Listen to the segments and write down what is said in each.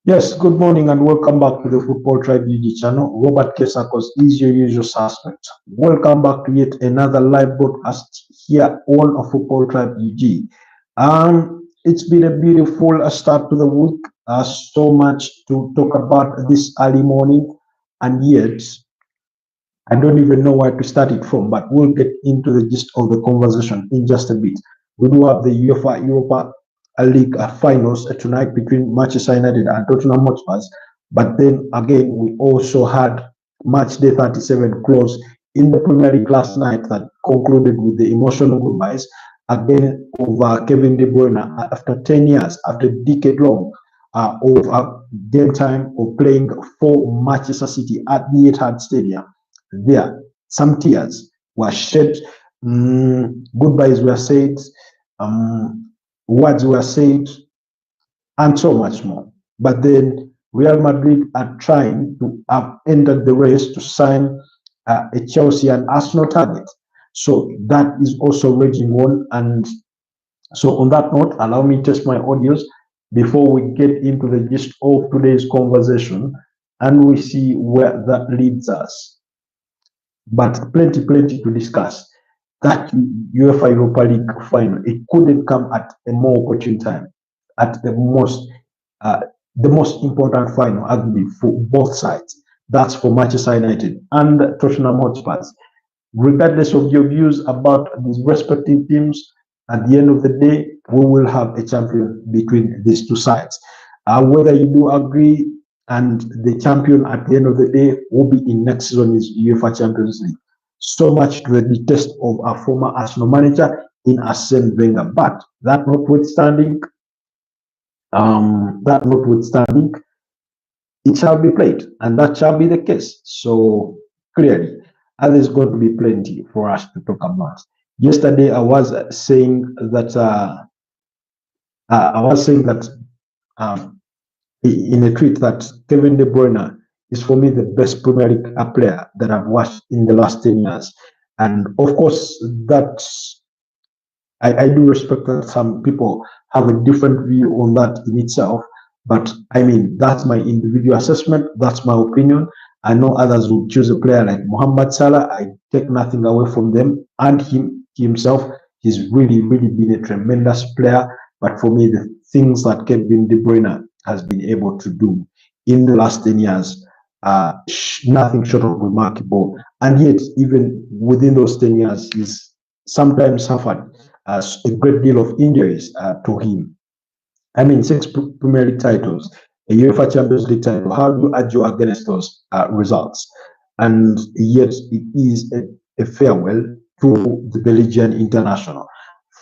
Yes, good morning and welcome back to the Football Tribe UG channel. Robert Kesakos is your usual suspect. Welcome back to yet another live broadcast here on a Football Tribe UG. It's been a beautiful start to the week. So much to talk about this early morning, and yet I don't even know where to start it from, but we'll get into the gist of the conversation in just a bit. We do have the UEFA Europa League finals tonight between Manchester United and Tottenham Hotspur. But then again, we also had match day 37 close in the Premier League last night that concluded with the emotional goodbyes again over Kevine De Bruyne after 10 years, after a decade long of game time of playing for Manchester City at the Etihad Stadium. There, some tears were shed, goodbyes were said, words were said, and so much more. But then Real Madrid are trying to have entered the race to sign a Chelsea and Arsenal target. So that is also raging on. And so, on that note, allow me to test my audios before we get into the gist of today's conversation and we see where that leads us. But plenty to discuss. That UEFA Europa League final, it couldn't come at a more opportune time, at uh, the most important final, arguably for both sides. That's for Manchester United and Tottenham Hotspurs. Regardless of your views about these respective teams, at the end of the day, we will have a champion between these two sides. Whether you do agree, and the champion at the end of the day will be in next season's UEFA Champions League. So much to the detest of our former Arsenal manager in Arsene Wenger. But that notwithstanding, it shall be played, and that shall be the case. So clearly, there's going to be plenty for us to talk about. Yesterday, I was saying that um, in a tweet that Kevine De Bruyne is for me the best Premier League player that I've watched in the last 10 years. And of course, I do respect that some people have a different view on that in itself. But I mean, that's my individual assessment. That's my opinion. I know others will choose a player like Mohamed Salah. I take nothing away from them and himself. He's really been a tremendous player. But for me, the things that Kevin De Bruyne has been able to do in the last 10 years, nothing short of remarkable. And yet, even within those 10 years, he's sometimes suffered a great deal of injuries to him. I mean, six Premier League titles, a UEFA Champions League title. How do you argue against those results? And yet, it is a farewell to the Belgian international.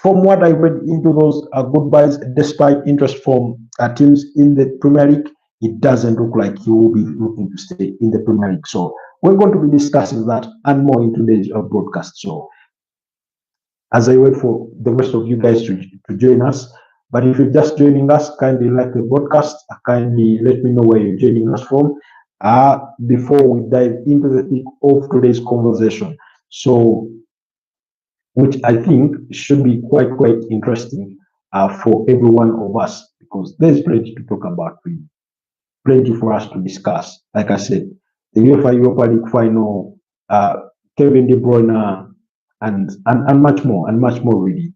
From what I read into those goodbyes, despite interest from teams in the Premier League, it doesn't look like he will be looking to stay in the Premier League. So we're going to be discussing that and more in today's broadcast. So as I wait for the rest of you guys to join us. But if you're just joining us, kindly like the broadcast, kindly let me know where you're joining us from before we dive into the thick of today's conversation. So, which I think should be quite interesting for every one of us because there's plenty to talk about, really. Plenty for us to discuss. Like I said, the UEFA Europa League final, Kevin De Bruyne, and much more really.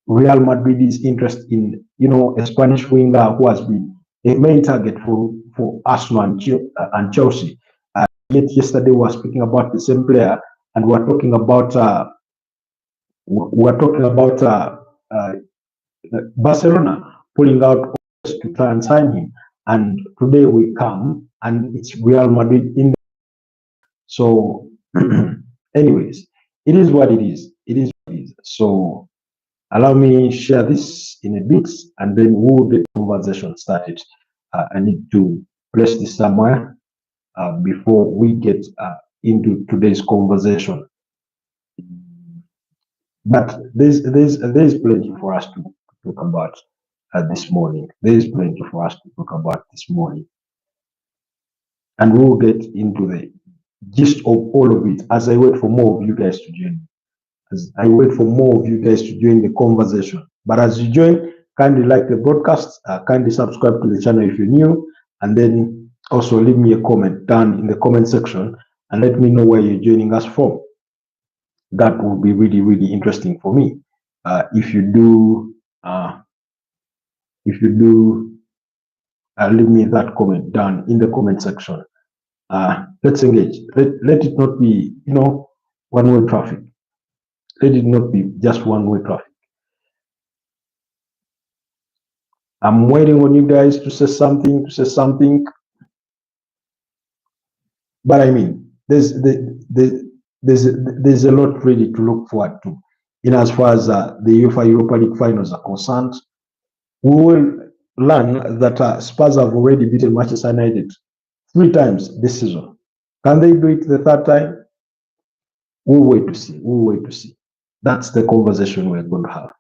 Real Madrid's interest in a Spanish winger who has been a main target for Arsenal and Chelsea. Yet yesterday we were speaking about the same player, and we're talking about Barcelona pulling out to try and sign him, and today we come and it's Real Madrid in. So, anyways, it is what it is. It is what it is. So allow me share this in a bit and then we'll get the conversation started. I need to place this somewhere before we get into today's conversation. But there's plenty for us to talk about this morning. There's plenty for us to talk about this morning. And we'll get into the gist of all of it as I wait for more of you guys to join. As I wait for more of you guys to join the conversation. But as you join, kindly like the broadcast, kindly subscribe to the channel if you're new, and then also leave me a comment down in the comment section and let me know where you're joining us from. That would be really, really interesting for me. If you do, leave me that comment down in the comment section. Let's engage. Let it not be, one-way traffic. Let it not be just one-way traffic. I'm waiting on you guys to say something, But I mean, there's a lot really to look forward to. In as far as the UEFA Europa League finals are concerned, we will learn that Spurs have already beaten Manchester United 3 times this season. Can they do it the 3rd time? We'll wait to see. That's the conversation we're going to have.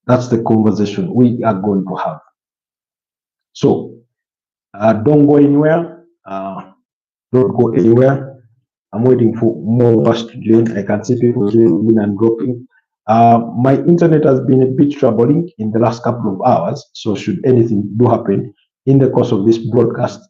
That's the conversation we are going to have. So don't go anywhere. Don't go anywhere. I'm waiting for more of us to join. I can see people joining and dropping. My internet has been a bit troubling in the last couple of hours. So should anything do happen in the course of this broadcast,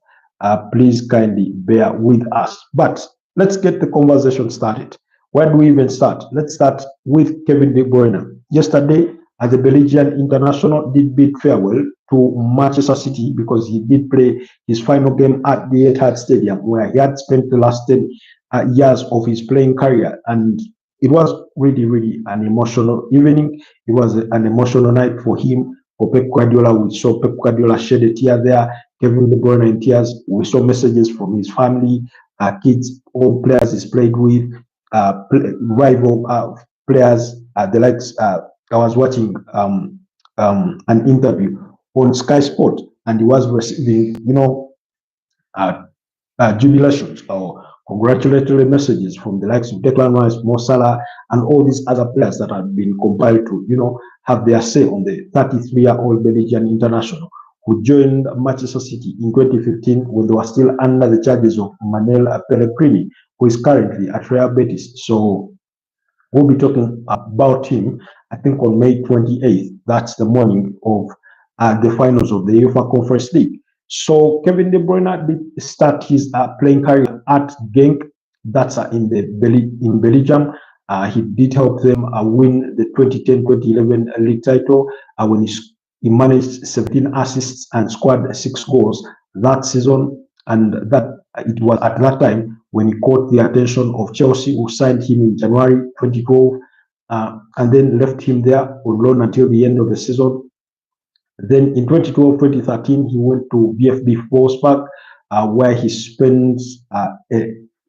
please kindly bear with us. But let's get the conversation started. Where do we even start? Let's start with Kevine De Bruyne. Yesterday, the Belgian international did bid farewell to Manchester City because he did play his final game at the Etihad Stadium, where he had spent the last 10 years of his playing career. And it was really, really an emotional evening. It was an emotional night for him, for Pep Guardiola. We saw Pep Guardiola shed a tear there, Kevine De Bruyne in tears. We saw messages from his family, kids, all players he's played with, rival players, the likes. I was watching an interview on Sky Sport, and he was receiving, jubilations or congratulatory messages from the likes of Declan Rice, Mo Salah, and all these other players that have been compiled to, have their say on the 33-year-old Belgian international who joined Manchester City in 2015 when they were still under the charges of Manuel Pellegrini, who is currently at Real Betis. So we'll be talking about him, I think, on May 28th. That's the morning of the finals of the UEFA Conference League. So Kevine De Bruyne did start his playing career at Genk. That's in Belgium. He did help them win the 2010-2011 league title when he managed 17 assists and scored 6 goals that season. And that it was at that time when he caught the attention of Chelsea, who signed him in January 2012, and then left him there on loan until the end of the season. Then in 2012-2013, he went to VfB Wolfsburg, where he spent a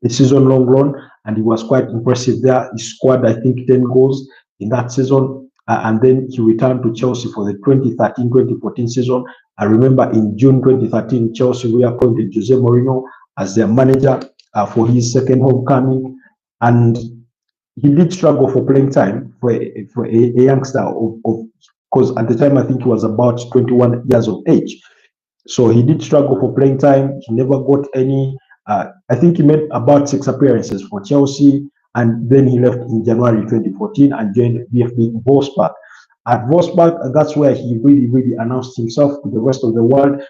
season-long loan, and he was quite impressive there. He scored, I think, 10 goals in that season, and then he returned to Chelsea for the 2013-2014 season. I remember in June 2013, Chelsea reappointed Jose Mourinho as their manager for his second homecoming, and he did struggle for playing time for a youngster because at the time I think he was about 21 years of age. So he did struggle for playing time. He never got any. I think he made about 6 appearances for Chelsea, and then he left in January 2014 and joined VfB Wolfsburg. At Wolfsburg, that's where he really, really announced himself to the rest of the world,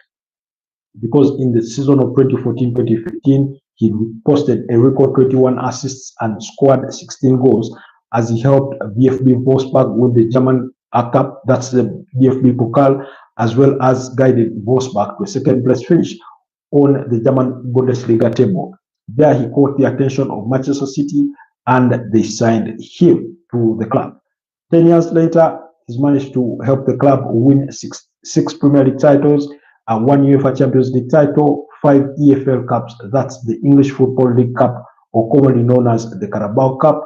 because in the season of 2014-2015, he posted a record 21 assists and scored 16 goals as he helped VfB Wolfsburg win the German Cup, that's the VfB Pokal, as well as guided Wolfsburg to a second-place finish on the German Bundesliga table. There he caught the attention of Manchester City, and they signed him to the club. 10 years later, he's managed to help the club win six Premier League titles, 1 UEFA Champions League title, 5 EFL Cups, that's the English Football League Cup, or commonly known as the Carabao Cup,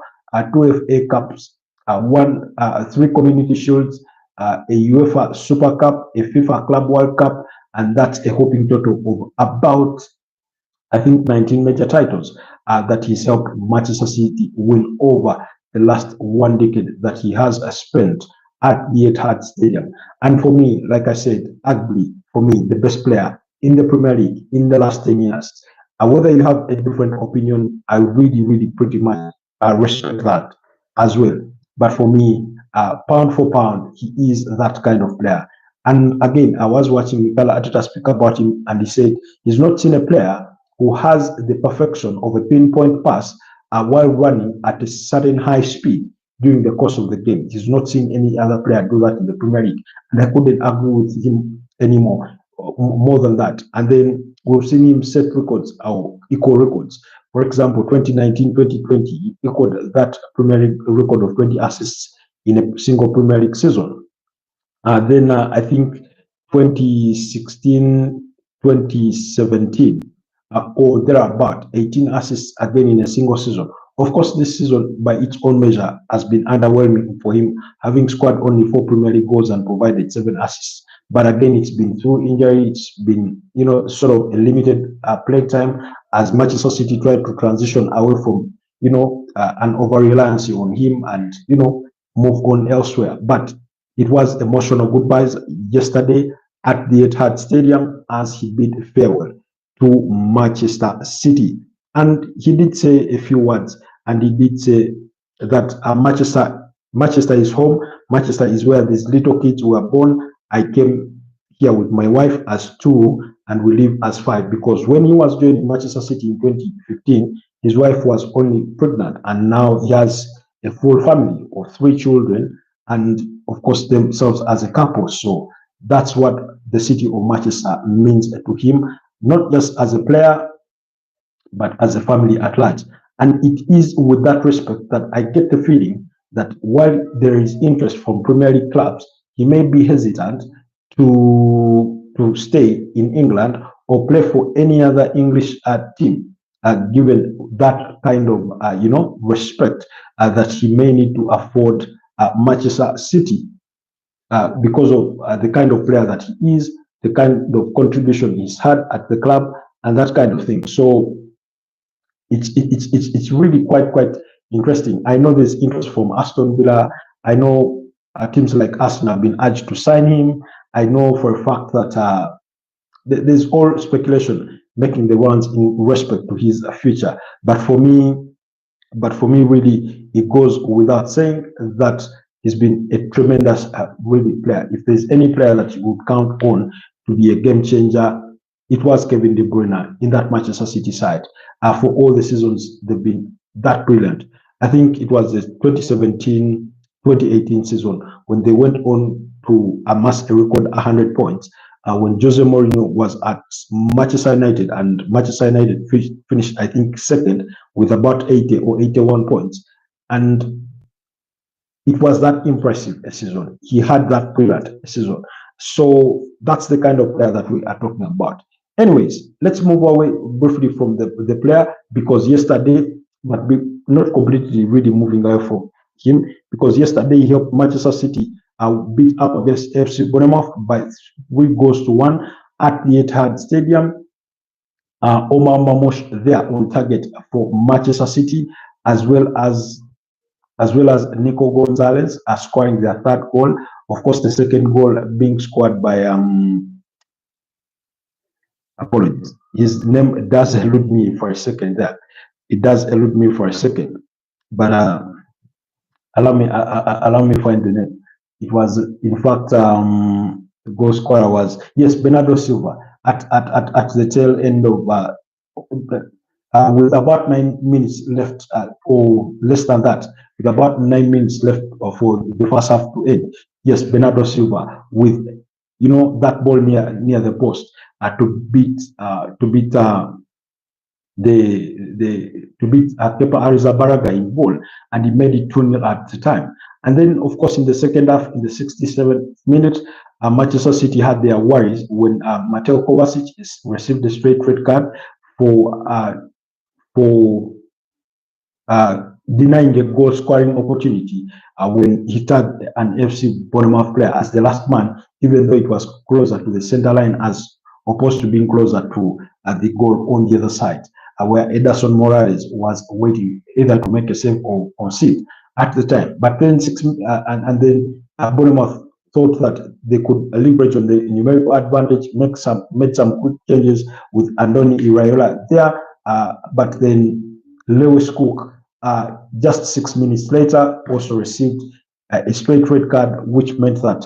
2 FA Cups, 3 Community Shields, a UEFA Super Cup, a FIFA Club World Cup, and that's a whopping total of about, I think, 19 major titles that he's helped Manchester City win over the last 1 decade that he has spent at the Etihad Stadium. And for me, like I said, arguably, for me, the best player in the Premier League in the last 10 years. Whether you have a different opinion, I really, really pretty much respect that as well. But for me, pound for pound, he is that kind of player. And again, I was watching Mikel Arteta speak about him, and he said he's not seen a player who has the perfection of a pinpoint pass while running at a certain high speed during the course of the game. He's not seen any other player do that in the Premier League, and I couldn't agree with him anymore. More than that, and then we've seen him set records or equal records. For example, 2019-2020, he equaled that Premier League record of 20 assists in a single Premier League season. Then I think 2016, 2017, or thereabout, 18 assists again in a single season. Of course, this season, by its own measure, has been underwhelming for him, having scored only 4 Premier League goals and provided 7 assists. But again, it's been through injury. It's been, sort of a limited playing time as Manchester City tried to transition away from, an over-reliance on him and, move on elsewhere. But it was emotional goodbyes yesterday at the Etihad Stadium as he bid farewell to Manchester City. And he did say a few words, and he did say that Manchester is home. Manchester is where these little kids were born. I came here with my wife as 2, and we live as 5. Because when he was joining Manchester City in 2015, his wife was only pregnant, and now he has a full family of 3 children, and of course themselves as a couple. So that's what the city of Manchester means to him, not just as a player, but as a family at large. And it is with that respect that I get the feeling that while there is interest from Premier League clubs, he may be hesitant to stay in England or play for any other English team, given that kind of respect that he may need to afford Manchester City because of the kind of player that he is, the kind of contribution he's had at the club, and that kind of thing. So it's really quite interesting. I know there's interest from Aston Villa. I know teams like Arsenal have been urged to sign him. I know for a fact that there's all speculation making the rounds in respect to his future. But for me, really, it goes without saying that he's been a tremendous, really player. If there's any player that you would count on to be a game changer, it was Kevine De Bruyne in that Manchester City side. For all the seasons, they've been that brilliant. I think it was the 2017-2018 season when they went on to amass a record 100 points. When Jose Mourinho was at Manchester United, and Manchester United finished, I think, second with about 80 or 81 points. And it was that impressive a season. He had that brilliant season. So that's the kind of player that we are talking about. Anyways, let's move away briefly from the player, because yesterday, but not completely really moving away from him, because yesterday he helped Manchester City beat up against FC Bournemouth by 3-1 at the Etihad Stadium. Omar Mamosh there on target for Manchester City, as well as Nico Gonzalez scoring their 3rd goal. Of course, the 2nd goal being scored by apologies. His name does elude me for a second there. It does elude me for a second, but allow me find the name. It was, in fact, the goal scorer was, yes, Bernardo Silva at the tail end of with about 9 minutes left, or less than that, with about 9 minutes left for the first half to end. Yes, Bernardo Silva with that ball near the post to beat Kepa Arrizabalaga in goal, and he made it 2-0 at the time. And then, of course, in the second half, in the 67th minute, Manchester City had their worries when Mateo Kovacic received a straight red card for denying a goal scoring opportunity when he tagged an FC Bournemouth player as the last man, even though it was closer to the center line as opposed to being closer to the goal on the other side, where Ederson Morales was waiting either to make a save or concede at the time. But then Bournemouth thought that they could leverage on the numerical advantage, made some quick changes with Andoni Iraola there, but then Lewis Cook, just 6 minutes later, also received a straight red card, which meant that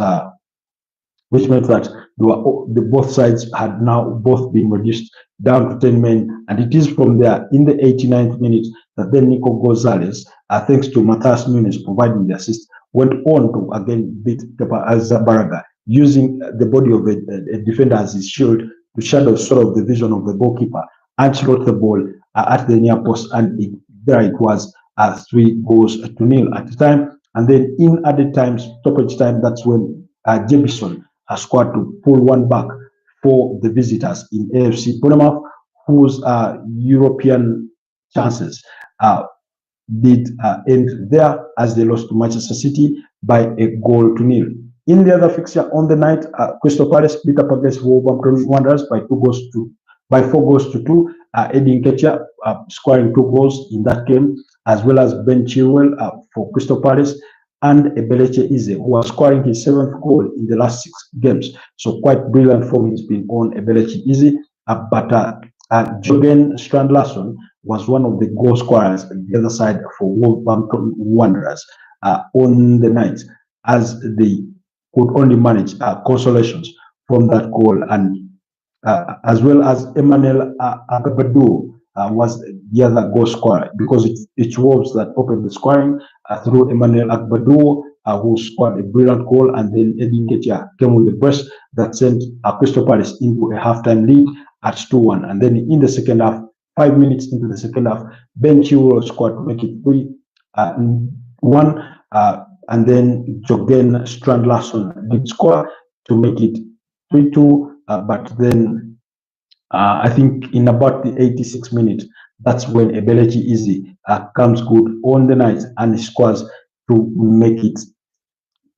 which meant that the both sides had now both been reduced down to 10 men. And it is from there, in the 89th minute, that then Nico Gonzalez, thanks to Matthias Nunes providing the assist, went on to again beat Kepa Arrizabalaga, using the body of a defender as his shield to shadow sort of the vision of the goalkeeper, and shot the ball at the near post, and there it was, 3-0 at the time. And then in added time, stoppage time, that's when Jebison scored to pull one back for the visitors in AFC Bournemouth, whose European chances did end there as they lost to Manchester City by 1-0. In the other fixture on the night, Crystal Palace beat up against Wolverhampton Wanderers by 4-2. Eddie Nketiah scoring 2 goals in that game, as well as Ben Chilwell for Crystal Palace, and Ebelechi Eze, who was scoring his 7th goal in the last 6 games. So quite brilliant form he's been on, Ebelechi Eze. But Jürgen Strand-Larsen was one of the goal scorers on the other side for Wolverhampton Wanderers on the night, as they could only manage consolations from that goal, and as well as Emmanuel Agbadu was the other goal scorer, because it's Wolves that opened the scoring through Emmanuel Agbadu, who scored a brilliant goal, and then Eddie Nketiah came with a burst that sent Crystal Palace into a halftime lead at 2-1. And then in the second half, 5 minutes into the second half, Ben Chilwell scored to make it 3-1, and then Jürgen Strand-Larsen did score to make it 3-2. But then I think in about the 86th minute, that's when Ebelechi Eze comes good on the night and scores to make it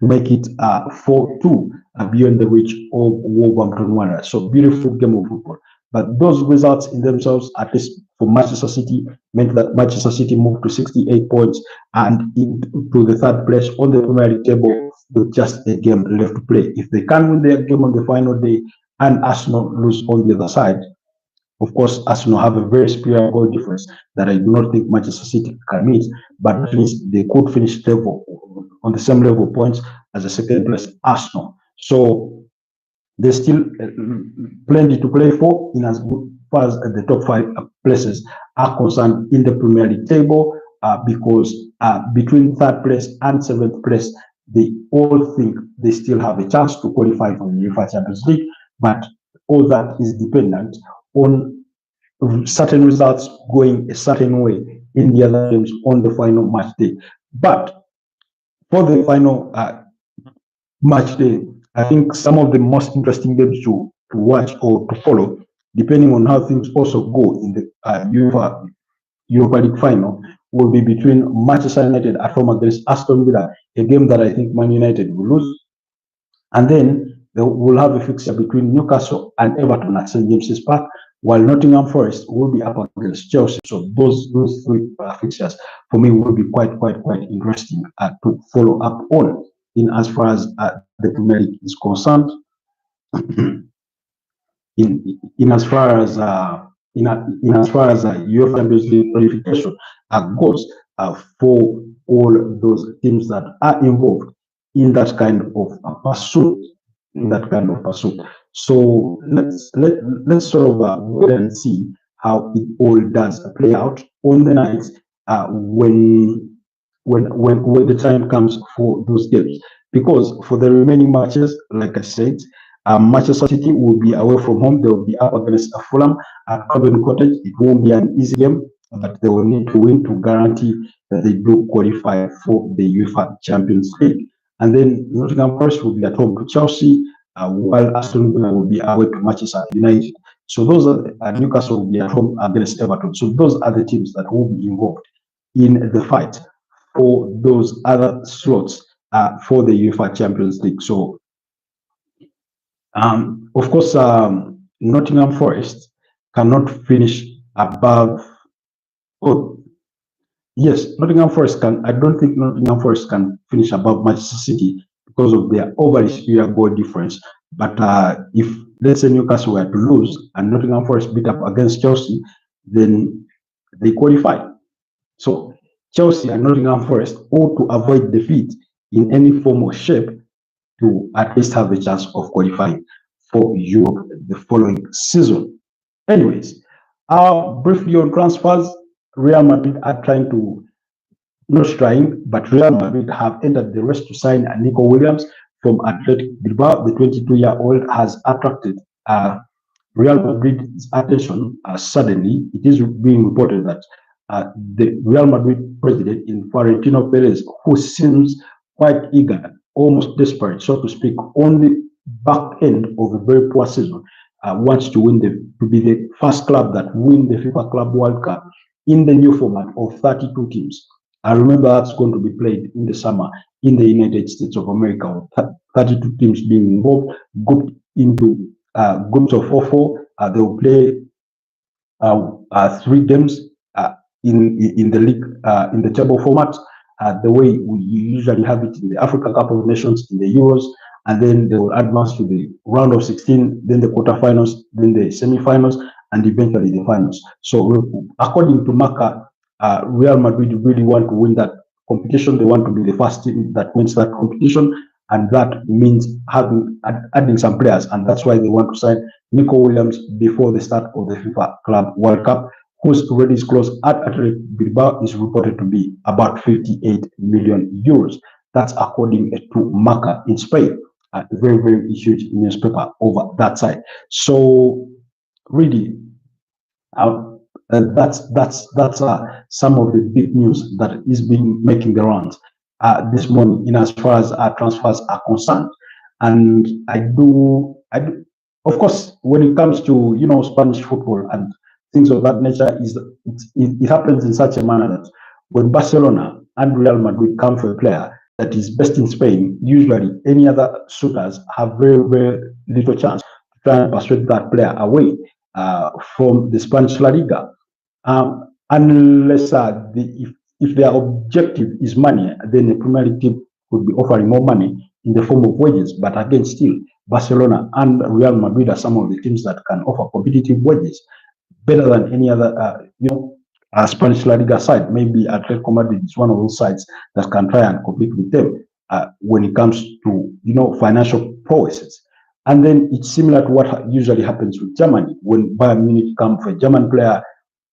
4-2 beyond the reach of Wolverhampton Wanderers. So beautiful game of football. But those results in themselves, at least for Manchester City, meant that Manchester City moved to 68 points and into the 3rd place on the Premier League table with just a game left to play. If they can win their game on the final day and Arsenal lose on the other side, of course, Arsenal have a very superior goal difference that I do not think Manchester City can meet, but at least they could finish level on the same level of points as the 2nd place Arsenal. So there's still plenty to play for in as far as the top 5 places are concerned in the Premier League table, because between 3rd place and 7th place, they all think they still have a chance to qualify for the UEFA Champions League, but all that is dependent on certain results going a certain way in the other games on the final match day. But for the final match day, I think some of the most interesting games to watch or to follow, depending on how things also go in the Europa League final, will be between Manchester United at home against Aston Villa, a game that I think Man United will lose. And then they will have a fixture between Newcastle and Everton at St James's Park, while Nottingham Forest will be up against Chelsea. So those 3 fixtures for me will be quite interesting to follow up on in as far as the Premier League is concerned. in as far as UEFA Champions League qualification goes, for all those teams that are involved in that kind of pursuit. So let's sort of wait and see how it all does play out on the night when the time comes for those games. Because for the remaining matches, like I said, Manchester City will be away from home. They will be up against Fulham at Craven Cottage. It won't be an easy game, but they will need to win to guarantee that they do qualify for the UEFA Champions League. And then Nottingham Forest will be at home to Chelsea, while Aston Villa will be away to Manchester United. So those are Newcastle will be at home against Everton. So those are the teams that will be involved in the fight for those other slots for the UEFA Champions League. So, of course, Nottingham Forest cannot finish above. Oh, yes, Nottingham Forest can. I don't think Nottingham Forest can finish above Manchester City because of their overly superior goal difference. But if, let's say, Newcastle were to lose and Nottingham Forest beat up against Chelsea, then they qualify. So Chelsea and Nottingham Forest ought to avoid defeat in any form or shape to at least have a chance of qualifying for Europe the following season. Anyways, briefly on transfers, Real Madrid are trying to, not trying, but Real Madrid have entered the race to sign Nico Williams from Athletic Bilbao. The 22-year-old has attracted Real Madrid's attention. Suddenly, it is being reported that the Real Madrid president, in Florentino Perez, who seems quite eager, almost desperate, so to speak, on the back end of a very poor season, wants to to be the first club that win the FIFA Club World Cup in the new format of 32 teams. I remember that's going to be played in the summer in the United States of America, with 32 teams being involved, grouped into groups of 4-4. They will play 3 games in the league, in the table format, the way we usually have it in the Africa Cup of Nations, in the Euros, and then they will advance to the round of 16, then the quarterfinals, then the semi-finals, and eventually the finals. So according to Marca, Real Madrid really want to win that competition. They want to be the first team that wins that competition, and that means adding some players, and that's why they want to sign Nico Williams before the start of the FIFA Club World Cup, whose release clause at Athletic Bilbao is reported to be about 58 million euros. That's according to Marca in Spain, a very, very huge newspaper over that side. So really, that's some of the big news that is being making the rounds this morning, in as far as transfers are concerned. And I do, of course, when it comes to Spanish football and things of that nature, it happens in such a manner that when Barcelona and Real Madrid come for a player that is best in Spain, usually any other suitors have very, very little chance to try and persuade that player away from the Spanish La Liga, unless if their objective is money, then the Premier League team could be offering more money in the form of wages. But again, still, Barcelona and Real Madrid are some of the teams that can offer competitive wages better than any other, Spanish La Liga side. Maybe Atletico Madrid is one of those sides that can try and compete with them when it comes to financial prowesses. And then it's similar to what usually happens with Germany. When Bayern Munich come for a German player,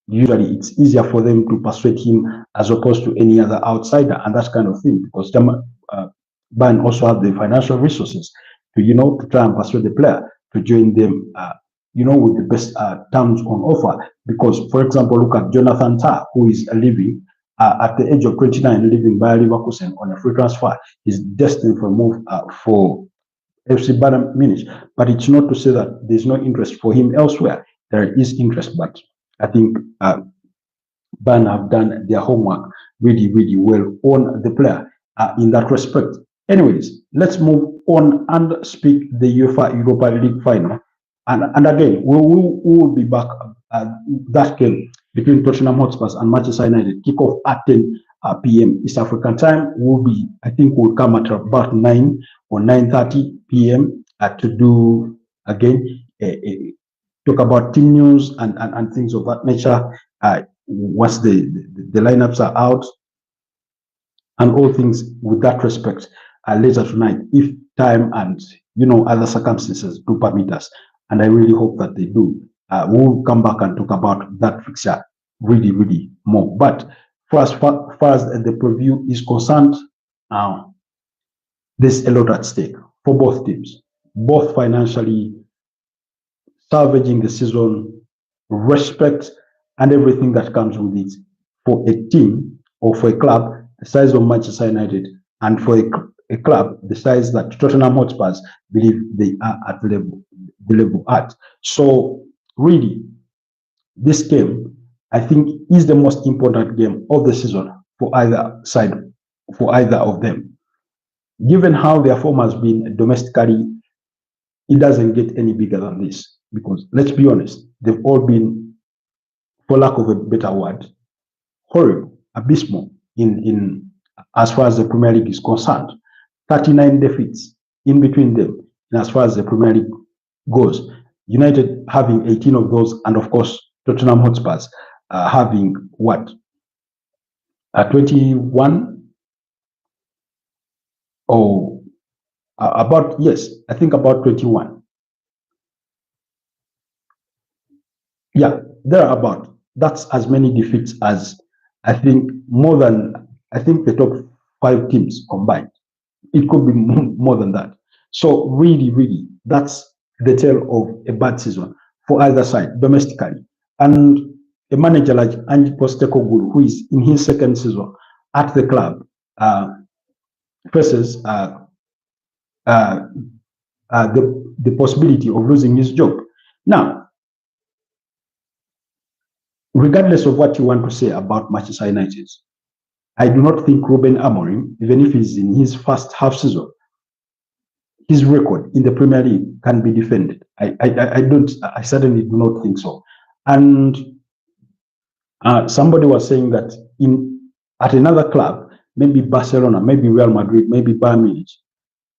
usually it's easier for them to persuade him as opposed to any other outsider, and that kind of thing, because Bayern also have the financial resources to try and persuade the player to join them, with the best terms on offer. Because, for example, look at Jonathan Tah, who is leaving at the age of 29, leaving Bayer Leverkusen on a free transfer. He's destined for a move for FC Bayern Munich, but it's not to say that there's no interest for him elsewhere. There is interest, but I think Bayern have done their homework really, really well on the player in that respect. Anyways, let's move on and speak the UEFA Europa League final. And again, we will be back. That game between Tottenham Hotspurs and Manchester United, kickoff at 10 p.m. East African time. We'll come at about 9 or 9:30 p.m. To do again talk about team news and things of that nature. Once the lineups are out and all things with that respect, later tonight, if time and other circumstances do permit us, and I really hope that they do, we'll come back and talk about that fixture really, really more. But as far as the preview is concerned, there's a lot at stake for both teams, both financially, salvaging the season, respect, and everything that comes with it for a team or for a club the size of Manchester United, and for a club the size that Tottenham Hotspurs believe they are at the level at. So really, this game, I think, is the most important game of the season for either side, for either of them. Given how their form has been domestically, it doesn't get any bigger than this. Because let's be honest, they've all been, for lack of a better word, horrible, abysmal in as far as the Premier League is concerned. 39 defeats in between them, and as far as the Premier League goes, United having 18 of those, and of course Tottenham Hotspurs having what? 21 or about, yes, I think about 21. Yeah, there are about. That's as many defeats as I think more than I think the top 5 teams combined. It could be more than that. So really, really, that's the tale of a bad season for either side domestically. And a manager like Ange Postecoglou, who is in his second season at the club, faces uh, the possibility of losing his job. Now, regardless of what you want to say about Manchester United, I do not think Ruben Amorim, even if he's in his first half season, his record in the Premier League can be defended. I certainly do not think so. And somebody was saying that at another club, maybe Barcelona, maybe Real Madrid, maybe Bayern Munich,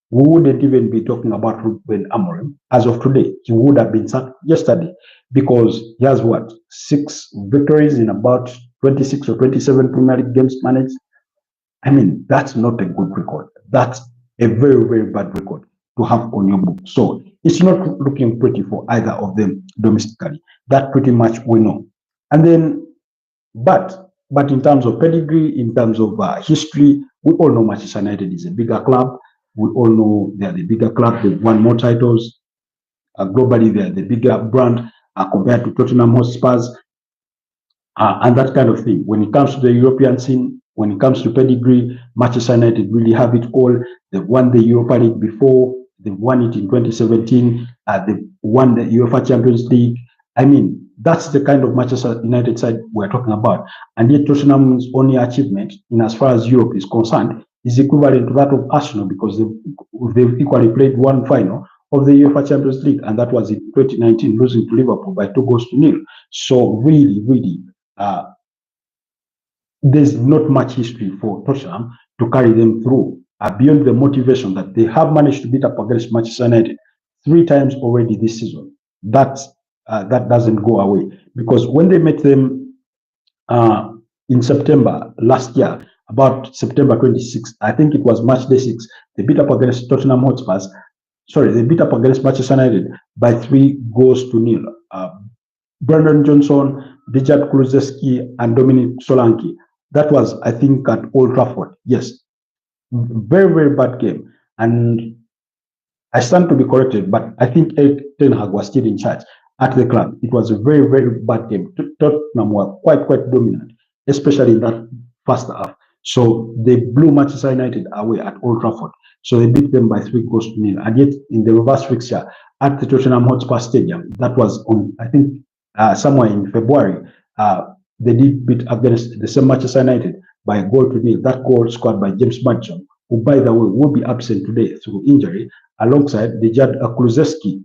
we wouldn't even be talking about Ruben Amorim as of today. He would have been sacked yesterday because he has what, 6 victories in about 26 or 27 Premier League games managed. I mean, that's not a good record. That's a very, very bad record to have on your book. So it's not looking pretty for either of them domestically. That pretty much we know. And then, but in terms of pedigree, in terms of history, we all know Manchester United is a bigger club. We all know they're the bigger club. They've won more titles. Globally, they're the bigger brand compared to Tottenham Hotspurs and that kind of thing. When it comes to the European scene, when it comes to pedigree, Manchester United really have it all. They've won the Europa League before. They've won it in 2017. They've won the UEFA Champions League. I mean, that's the kind of Manchester United side we're talking about. And yet Tottenham's only achievement, in as far as Europe is concerned, is equivalent to that of Arsenal because they've equally played one final of the UEFA Champions League, and that was in 2019, losing to Liverpool by 2-0. So really, really, there's not much history for Tottenham to carry them through beyond the motivation that they have managed to beat up against Manchester United 3 times already this season. That doesn't go away because when they met them in September last year, about September 26th, I think it was match day 6, they beat up against Tottenham Hotspurs. Sorry, they beat up against Manchester United by 3-0. Brendan Johnson, Dejan Kulusevski, and Dominic Solanke. That was, I think, at Old Trafford. Yes, very, very bad game. And I stand to be corrected, but I think Erik ten Hag was still in charge at the club. It was a very, very bad game. Tottenham were quite dominant, especially in that first half. So they blew Manchester United away at Old Trafford. So they beat them by 3-0. And yet in the reverse fixture at the Tottenham Hotspur Stadium, that was on, I think, somewhere in February, they did beat against the same Manchester United by 1-0. That goal scored by James Maddison, who, by the way, will be absent today through injury, alongside Dejan Kulusevski,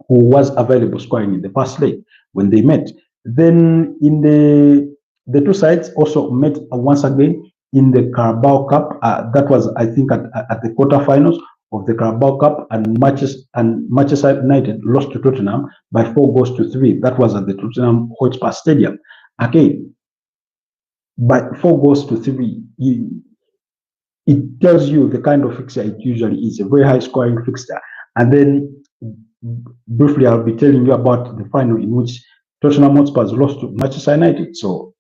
who was available scoring in the first leg when they met. Then in the two sides also met once again in the Carabao Cup. That was, I think, at the quarterfinals of the Carabao Cup, and Manchester United lost to Tottenham by 4-3. That was at the Tottenham Hotspur Stadium. Again, by 4-3, it tells you the kind of fixture it usually is, a very high scoring fixture. And then briefly, I'll be telling you about the final in which Tottenham Hotspurs lost to Manchester United. So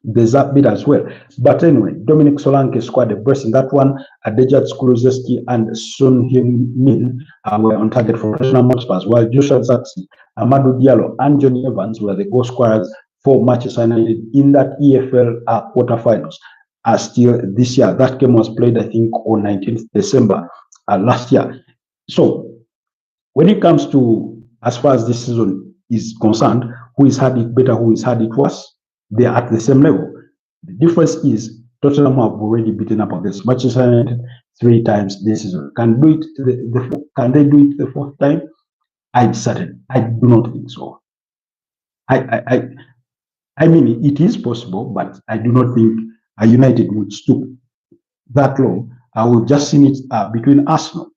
there's that bit as well. But anyway, Dominic Solanke scored a brace in that one. Dejan Kulusevski and Son Heung-min were on target for Tottenham Hotspurs, while Joshua Zirkzee, Amadou Diallo, and Johnny Evans were the goal scorers for Manchester United in that EFL quarterfinals. Still this year, that game was played, I think, on 19th December last year. So when it comes to, as far as this season is concerned, who is had it better, who is had it worse, they are at the same level. The difference is Tottenham have already beaten up against Manchester United 3 times this season. Can they do it the 4th time? I do not think so. I mean, it is possible, but I do not think United would stoop that low. I will just seen it between Arsenal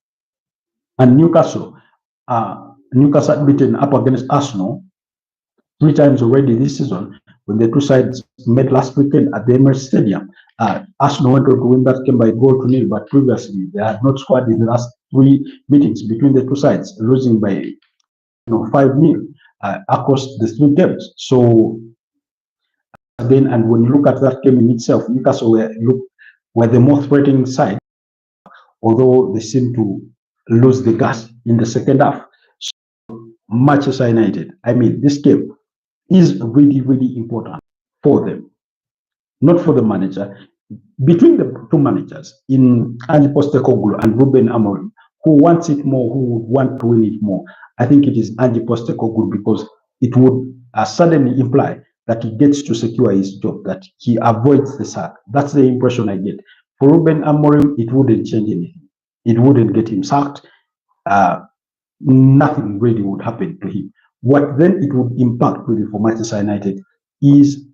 and Newcastle. Newcastle beaten up against Arsenal 3 times already this season. When the two sides met last weekend at the Emirates Stadium, Arsenal went on to win that game by 1-0, but previously they had not scored in the last three meetings between the two sides, losing by 5-0 across the three games. So then, and when you look at that game in itself, Newcastle were the more threatening side, although they seem to lose the gas in the second half. So Manchester United, I mean, this game is really, really important for them, not for the manager. Between the two managers, in Ange Postecoglou and Ruben Amorim, who wants it more, who would want to win it more, I think it is Ange Postecoglou, because it would suddenly imply that he gets to secure his job, that he avoids the sack. That's the impression I get. For Ruben Amorim, it wouldn't change anything. It wouldn't get him sacked. Nothing really would happen to him. What then it would impact really for Manchester United is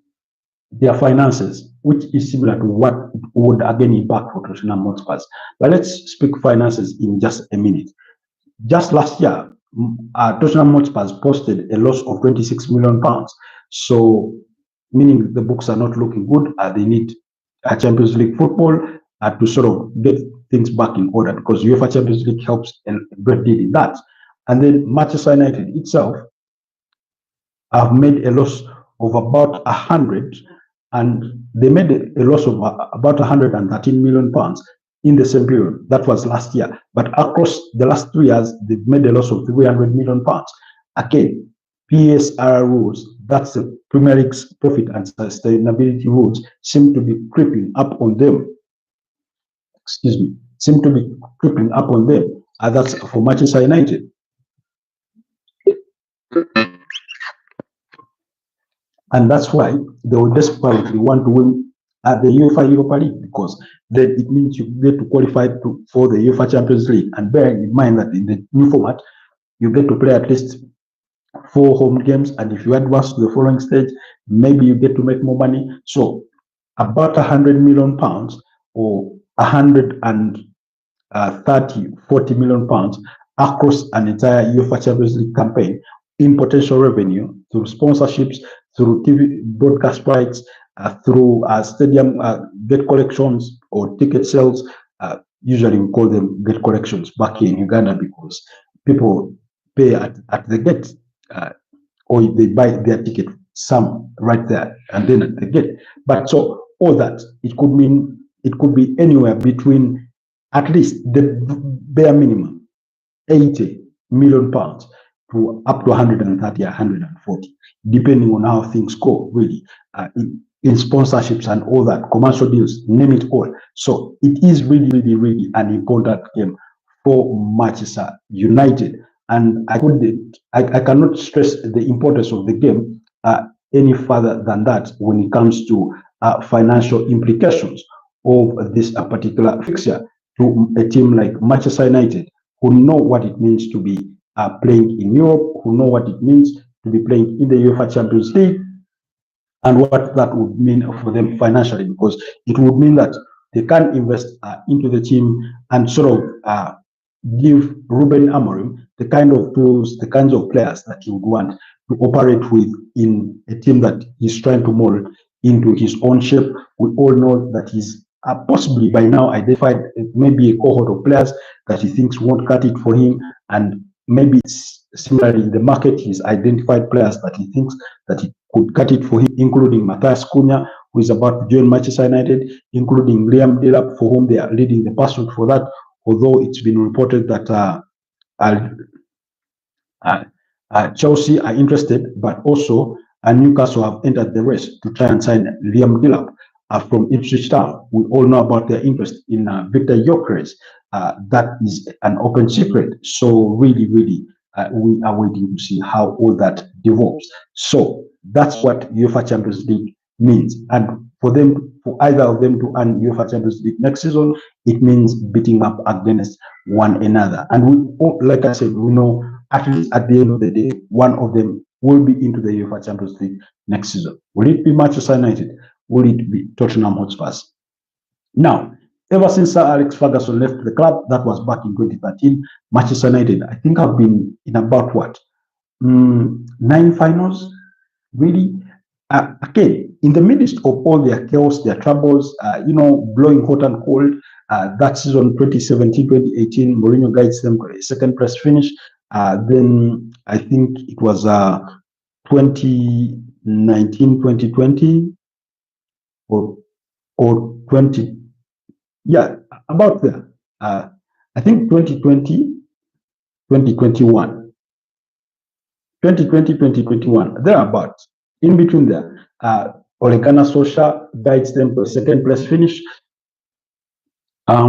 their finances, which is similar to what would again impact for Tottenham Hotspur. But let's speak finances in just a minute. Just last year, Tottenham Hotspur posted a loss of £26 million. So, meaning the books are not looking good. They need a Champions League football to sort of get things back in order, because UEFA Champions League helps a great deal in that. And then Manchester United itself have made a loss of about 100, and they made a loss of about £113 million in the same period. That was last year. But across the last 3 years, they've made a loss of £300 million. Again, PSR rules, that's the Premier League's profit and sustainability rules, seem to be creeping up on them. Seem to be creeping up on them. That's for Manchester United. And that's why they will desperately want to win at the UEFA Europa League, because then it means you get to qualify for the UEFA Champions League. And bearing in mind that in the new format, you get to play at least 4 home games, and if you advance to the following stage, maybe you get to make more money. So about £100 million or 40 million pounds across an entire UEFA Champions League campaign in potential revenue through sponsorships, through TV broadcast rights, through stadium gate collections or ticket sales. Usually we call them gate collections back here in Uganda, because people pay at the gate, or they buy their ticket, some right there and then at the gate. But so all that, it could be anywhere between at least the bare minimum £80 million to up to 130, 140, depending on how things go, really, in sponsorships and all that, commercial deals, name it all. So it is really, really, really an important game for Manchester United. And I cannot stress the importance of the game any further than that when it comes to financial implications of this particular fixture to a team like Manchester United, who know what it means to be playing in Europe, who know what it means to be playing in the UEFA Champions League, and what that would mean for them financially, because it would mean that they can invest into the team and sort of give Ruben Amorim the kind of tools, the kinds of players that he would want to operate with in a team that he's trying to mold into his own shape. We all know that he's possibly by now identified maybe a cohort of players that he thinks won't cut it for him, and maybe similarly in the market he's identified players that he thinks that he could cut it for him, including Matthias Cunha, who is about to join Manchester United, including Liam Delap, for whom they are leading the pursuit for that, although it's been reported that Chelsea are interested, but also Newcastle have entered the race to try and sign Liam Delap from Ipswich Town. We all know about their interest in Victor Gyökeres. That is an open secret. So really, really, we are waiting to see how all that develops. So that's what UEFA Champions League means. And for either of them to earn UEFA Champions League next season, it means beating up against one another. And we, like I said, we know at least at the end of the day, one of them will be into the UEFA Champions League next season. Will it be Manchester United? Will it be Tottenham Hotspur? Now, ever since Sir Alex Ferguson left the club, that was back in 2013, Manchester United, I think, have been in about what? 9 finals, really? Again, in the midst of all their chaos, their troubles, blowing hot and cold, That season, 2017-2018, Mourinho guides them to a second place finish. Then I think it was 2019-2020 or 20, yeah, about there. I think 2020-2021. 2020-2021, thereabout. In between there, Ole Gunnar Solskjaer guides them to a second place finish. I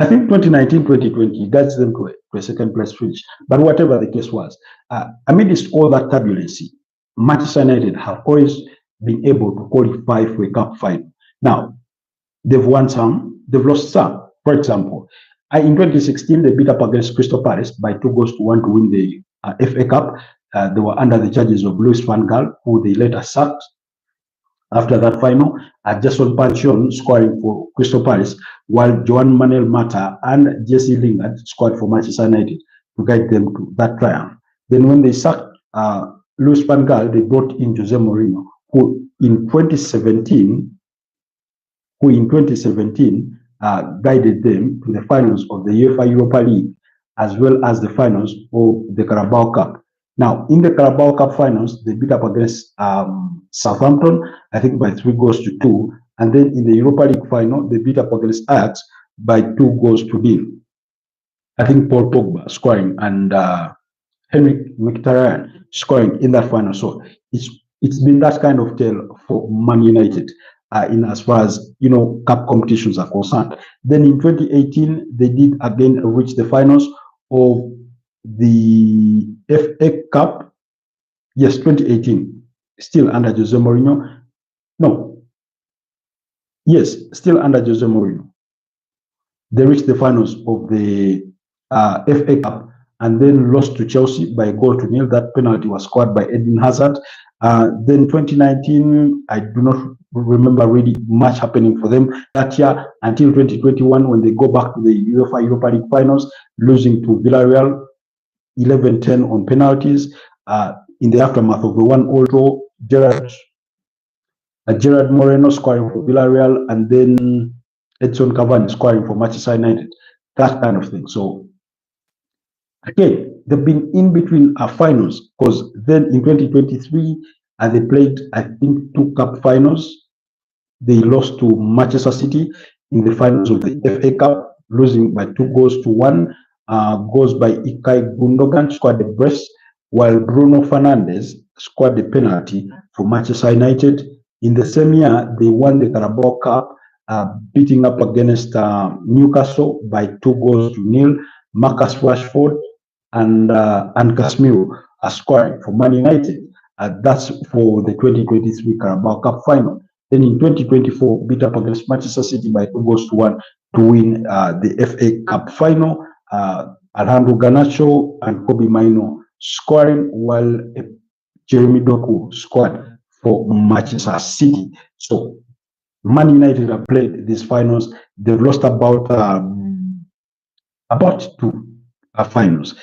think 2019-2020 guides them to a second place finish. But whatever the case was, amidst all that turbulency, Manchester United have always been able to qualify for a cup final. Now, they've won some, they've lost some. For example, in 2016, they beat up against Crystal Palace by 2-1 to win the FA Cup. They were under the charges of Louis van Gaal, who they later sacked. After that final, Jason Panchon scoring for Crystal Palace, while Joan Manuel Mata and Jesse Lingard scored for Manchester United to guide them to that triumph. Then when they sacked Louis van Gaal, they brought in Jose Mourinho, who in 2017 guided them to the finals of the UEFA Europa League, as well as the finals of the Carabao Cup. Now, in the Carabao Cup finals, they beat up against Southampton, I think by 3-2. And then in the Europa League final, they beat up against Ajax by 2-0. I think Paul Pogba scoring and Henrik Mkhitaryan scoring in that final. So it's been that kind of tale for Man United in as far as, you know, cup competitions are concerned. Then in 2018, they did again reach the finals of the FA Cup. Yes, 2018, still under Jose Mourinho. No, yes, still under Jose Mourinho. They reached the finals of the FA Cup and then lost to Chelsea by 1-0. That penalty was scored by Eden Hazard. Then 2019, I do not remember really much happening for them that year until 2021 when they go back to the UEFA Europa League finals, losing to Villarreal 11-10 on penalties. In the aftermath of the 1-0 draw, Gerard Moreno scoring for Villarreal, and then Edson Cavani scoring for Manchester United. That kind of thing. So again, they've been in between finals, because then in 2023, they played, I think, 2 cup finals. They lost to Manchester City in the finals of the FA Cup, losing by 2-1. Goals by Ilkay Gundogan scored the brace, while Bruno Fernandes scored the penalty for Manchester United. In the same year, they won the Carabao Cup, beating up against Newcastle by 2-0. Marcus Rashford and Casemiro are scoring for Man United. That's for the 2023 Carabao Cup final. Then in 2024, beat up against Manchester City by 2-1 to win the FA Cup final. Alejandro Garnacho and Kobe Mainoo scoring, while Jeremy Doku scored for Manchester City. So Man United have played these finals. They've lost about 2 finals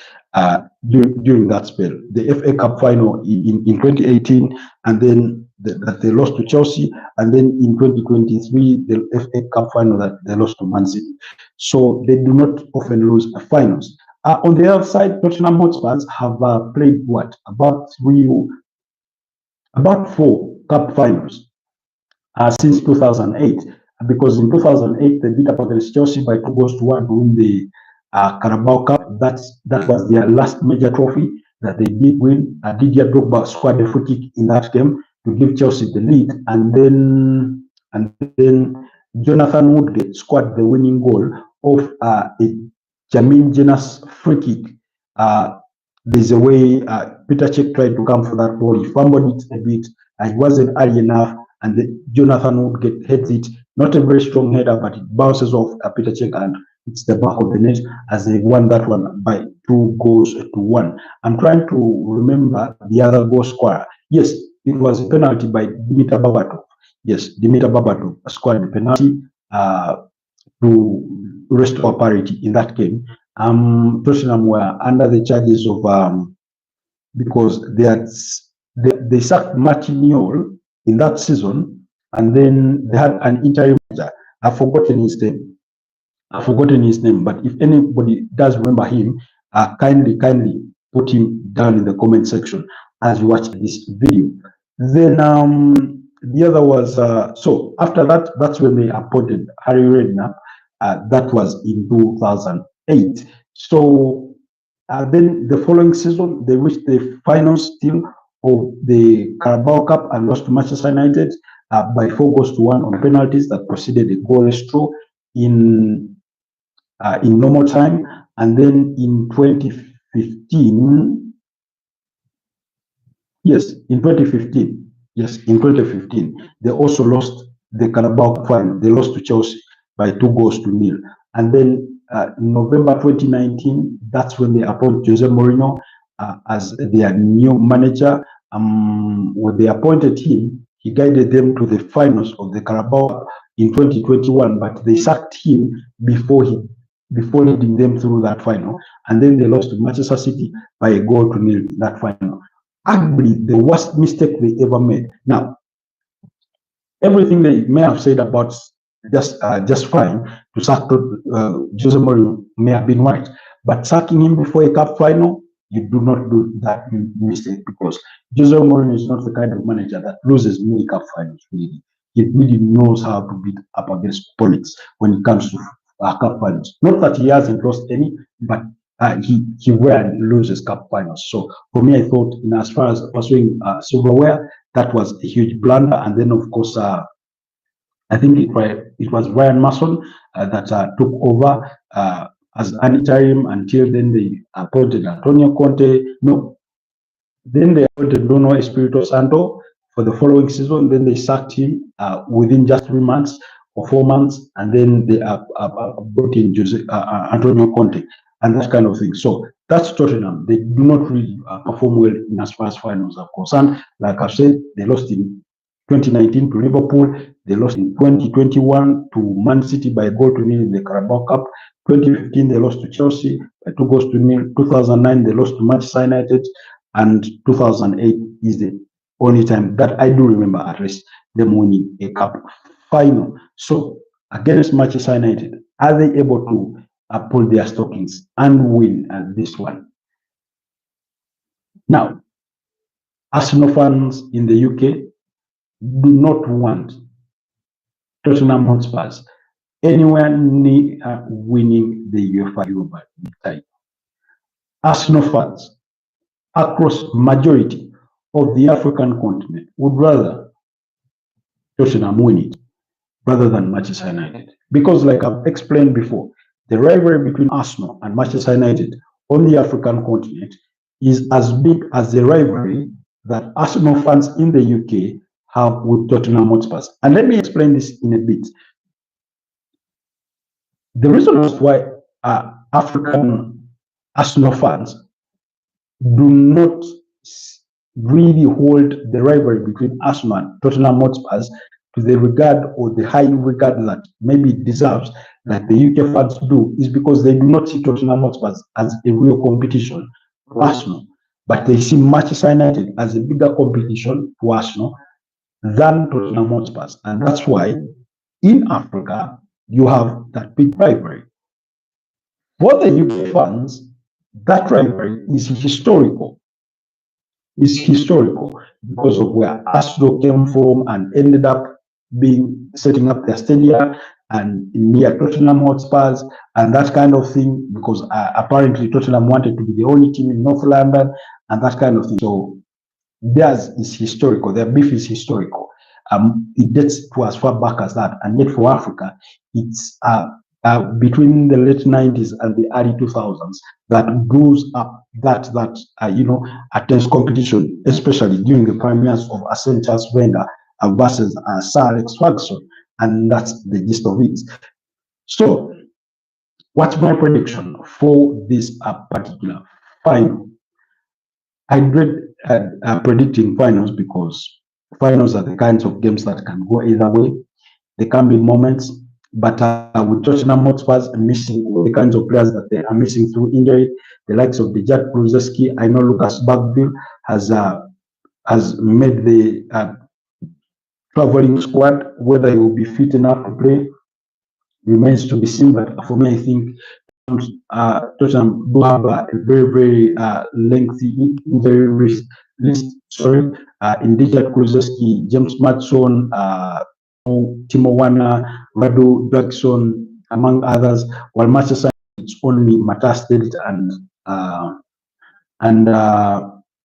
during that spell. The FA Cup final in 2018, and then they lost to Chelsea, and then in 2023, the FA Cup final that they lost to Man City. So they do not often lose finals. On the other side, Tottenham Hotspurs have played about 4 cup finals since 2008, because in 2008 they beat up against Chelsea by 2-1 to win the Carabao Cup. That was their last major trophy that they did win. Didier Drogba scored a free kick in that game to give Chelsea the lead, and then Jonathan Woodgate scored the winning goal of a Jamin Jenas free kick. There's a way Peter Cech tried to come for that ball. He fumbled it a bit. It wasn't early enough, and Jonathan Woodgate heads it. Not a very strong header, but it bounces off Peter Cech and it's the back of the net, as they won that one by 2-1. I'm trying to remember the other goal scorer. Yes, it was a penalty by Dimitar Berbatov. Yes, Dimitar Berbatov scored the penalty to restore parity in that game. Tottenham were under the charges of because they sacked Martin Yol in that season, and then they had an interim manager I've forgotten his name. But if anybody does remember him, kindly put him down in the comment section as you watch this video. Then the other was so after that, that's when they appointed Harry Redknapp. That was in 2008. So then the following season, they reached the final still of the Carabao Cup and lost to Manchester United by 4 goals to 1 on penalties that proceeded a goalless draw in normal time. And then in 2015, in 2015, they also lost the Carabao final. They lost to Chelsea by 2 goals to 0. And then in November 2019, that's when they appointed Jose Mourinho as their new manager. When they appointed him, he guided them to the finals of the Carabao in 2021, but they sacked him before leading them through that final. And then they lost to Manchester City by 1-0 in that final. Arguably the worst mistake they ever made. Now, everything they may have said about just fine to sack Jose Mourinho may have been right, but sacking him before a cup final, you do not do that mistake, because Jose Mourinho is not the kind of manager that loses many cup finals. Really, he really knows how to beat up against opponents when it comes to cup finals. Not that he hasn't lost any, but he rarely loses cup finals. So for me, I thought, as far as pursuing silverware, that was a huge blunder. And then, of course, I think it was Ryan Mason that took over as an interim until then they appointed Antonio Conte. No, then they appointed Bruno Espirito Santo for the following season. Then they sacked him within just 3 months or 4 months, and then they brought in Antonio Conte and that kind of thing. So that's Tottenham. They do not really perform well in as far as finals are concerned. Like I've said, they lost in 2019 to Liverpool. They lost in 2021 to Man City by 1-0 in the Carabao Cup. 2015 they lost to Chelsea by 2-0. 2009 they lost to Manchester United, and 2008 is the only time that I do remember at least them winning a cup final. So against Manchester United, are they able to pull their stockings and win this one? Now, Arsenal fans in the UK do not want Tottenham Hotspurs anywhere near winning the UEFA Europa League title. Arsenal fans across majority of the African continent would rather Tottenham win it rather than Manchester United. Because like I've explained before, the rivalry between Arsenal and Manchester United on the African continent is as big as the rivalry that Arsenal fans in the UK have with Tottenham Hotspurs. And let me explain this in a bit. The reason why African Arsenal fans do not really hold the rivalry between Arsenal and Tottenham Hotspurs to the regard or the high regard that maybe it deserves, like the UK fans do, is because they do not see Tottenham Hotspurs as a real competition to Arsenal, but they see Manchester United as a bigger competition to Arsenal than Tottenham Hotspurs. And that's why in Africa you have that big rivalry. For the UK fans, that rivalry is historical. It's historical because of where Arsenal came from and ended up setting up their stadium and near Tottenham Hotspurs and that kind of thing, because apparently Tottenham wanted to be the only team in North London and that kind of thing. So theirs is historical. Their beef is historical. It dates to as far back as that. And yet for Africa, it's between the late 90s and the early 2000s that goes up that attends competition, especially during the premieres of Arsene Wenger versus Sir Alex Ferguson, and that's the gist of it. So, what's my prediction for this particular final? I dread predicting finals because finals are the kinds of games that can go either way. There can be moments, but with Tottenham Hotspurs missing the kinds of players that they are missing through injury, the likes of Dejan Kulusevski, I know Lucas Bagville has made the traveling squad, whether he will be fit enough to play remains to be seen. But for me, I think Tottenham do have a very lengthy injury list. Sorry, in Richard Kulusevski, James Maddison, Timo Werner, Radu Jackson, among others. While Manchester it's only Matthias Delite and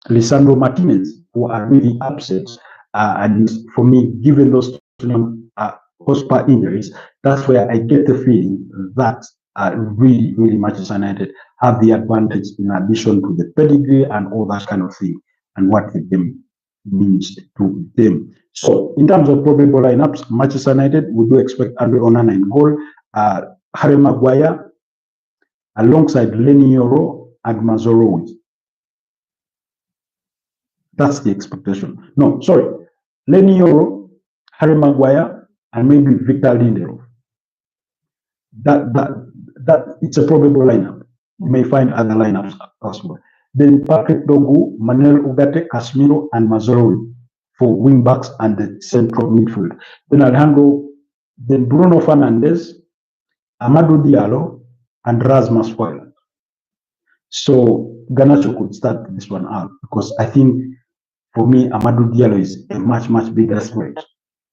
Lisandro Martinez who are really upset. And for me, given those horsepower injuries, that's where I get the feeling that really Manchester United have the advantage in addition to the pedigree and all that kind of thing and what the game means to them. So in terms of probable lineups, Manchester United, we do expect Andre Onana in goal, Harry Maguire alongside Lenny Yoro and Mazorowi. That's the expectation. No, sorry. Lenny Yoro, Harry Maguire, and maybe Victor Lindelof. That it's a probable lineup. You may find other lineups elsewhere. Then Patrick Dogu, Manuel Ugarte, Casemiro, and Mazorowi for wing backs and the central midfield. Then Bruno Fernandes, Amadou Diallo, and Rasmus Højlund. So Garnacho could start this one out because I think for me, Amadou Diallo is a much bigger threat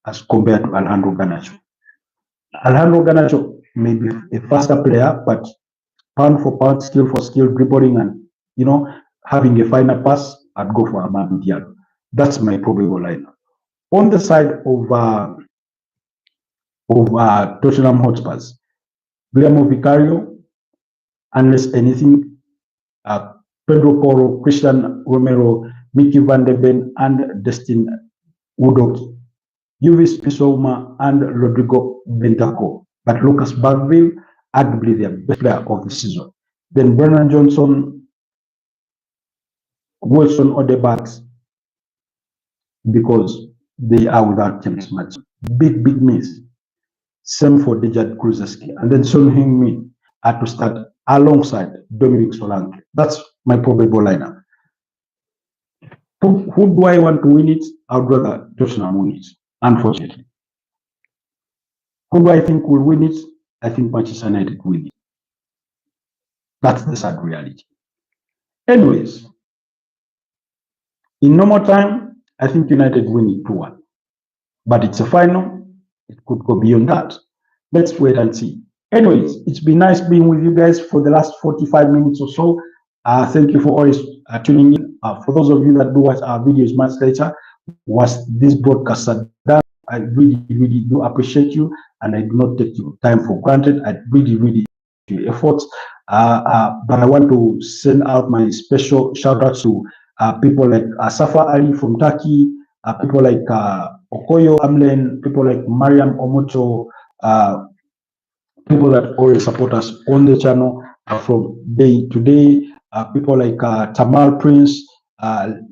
as compared to Alejandro Garnacho. Alejandro Garnacho may be a faster player, but pound for pound, skill for skill, dribbling, and having a final pass, I'd go for Amadou Diallo. That's my probable lineup. On the side of Tottenham Hotspurs, Guillermo Vicario, unless anything, Pedro Porro, Christian Romero, Mickey van de Ven, and Destin Udoki, Juvis Pissouma, and Rodrigo Bentancur. But Lucas Bagville, arguably the best player of the season. Then Brennan Johnson, Wilson Odegaard, because they are without James Maddison. Big miss. Same for Dejan Kulusevski. And then Son Heung-min had to start alongside Dominic Solanke. That's my probable lineup. Who do I want to win it? I'd rather Tottenham win it, unfortunately. Who do I think will win it? I think Manchester United will win it. That's the sad reality. Anyways, in normal time, I think United win it 2-1. But it's a final. It could go beyond that. Let's wait and see. Anyways, it's been nice being with you guys for the last 45 minutes or so. Thank you for always tuning in. For those of you that do watch our videos much later, was this broadcast done, I really do appreciate you, and I do not take your time for granted. I really appreciate your efforts. But I want to send out my special shout out to people like Safa Ali from Turkey, people like Okoyo Amlen, people like Mariam Omoto, people that always support us on the channel from day to day, people like Tamal Prince,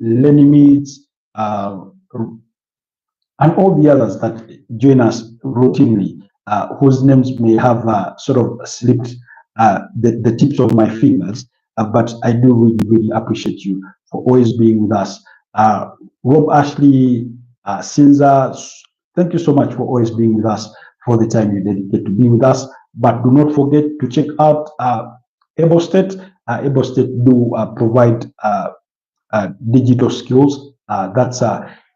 Lenny Meads, and all the others that join us routinely, whose names may have sort of slipped the tips of my fingers, but I do really appreciate you for always being with us. Rob Ashley, Sinza, thank you so much for always being with us, for the time you dedicate to be with us. But do not forget to check out Ebo State. Ebo State do provide digital skills.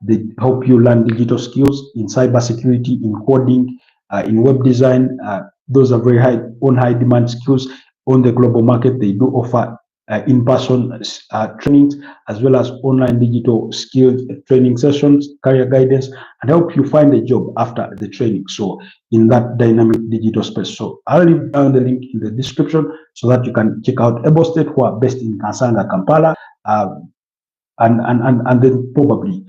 They help you learn digital skills in cybersecurity, in coding, in web design. Those are very high demand skills on the global market. They do offer in-person trainings as well as online digital skills training sessions, career guidance, and help you find a job after the training. So in that dynamic digital space. So I'll leave down the link in the description so that you can check out Ebo State, who are based in Kansanga, Kampala, and then probably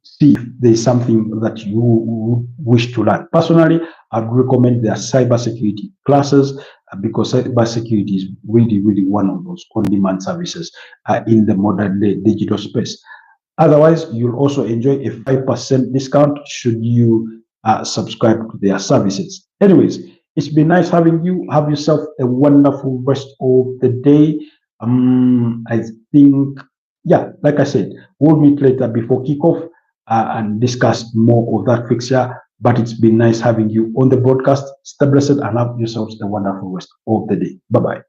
see if there's something that you wish to learn. Personally, I'd recommend their cybersecurity classes because cybersecurity is really one of those on-demand services in the modern day digital space. Otherwise, you'll also enjoy a 5% discount should you subscribe to their services. Anyways, it's been nice having you. Have yourself a wonderful rest of the day. I think, yeah, like I said, we'll meet later before kickoff and discuss more of that fixture But it's been nice having you on the broadcast. Stay blessed and have yourselves a wonderful rest of the day. Bye bye.